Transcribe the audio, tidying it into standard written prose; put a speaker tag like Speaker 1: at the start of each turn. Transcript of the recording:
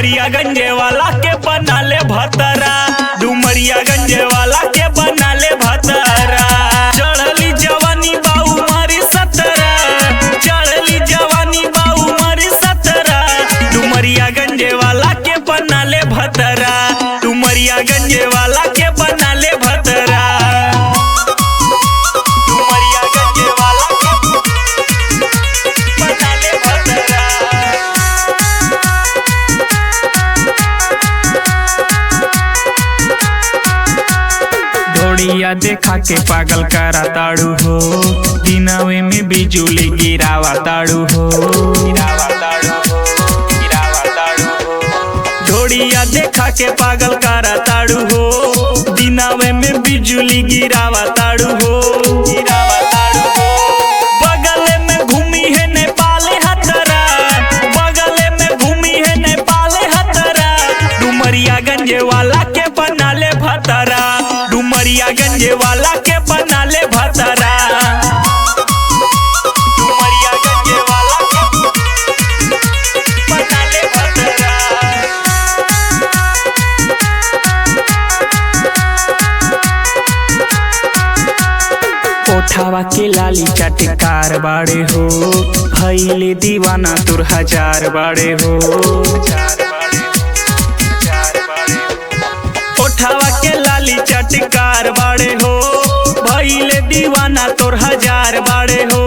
Speaker 1: डुमरिया गंजे वाला के बना ले भतरा, डुमरिया गंजे वाला के बना ले भतरा। चढ़ली जवानी बाऊ मारी 17, चढ़ली जवानी बाऊ मारी 17, डुमरिया गंजे वाला के बना ले भतरा, डुमरिया गंजे वाला के बना ले भतरा। डुमरिया गंजे वाला के बना ले भतरा। ढोड़िया देखा के पागल करा ताड़ू हो, दिनवे में बिजुली गिरावा ताड़ू हो, गिरावा ताड़ू हो, गिरावा ताड़ू हो। ढोड़िया देखा के पागल करा ताड़ू हो, दिनवे में बिजुली गिरावा ताड़ू हो, गिरावा ताड़ू हो। बगल में घूमी है नेपाल हतरा, बगल में घूमी है नेपाल हतरा, डुमरिया गंजे वाला के बना ले भतरा, डुमरिया गंजे वाला के बना ले भतरा। डुमरिया गंजे वाला के बना ले भतरा। कोठावा के लाली चटकार बाड़े हो, भइले दीवाना तुर 1000 बाड़े हो। कोठावा के लाली चटकार बाड़े हो, भइले दीवाना तोर 1000 बाड़े हो।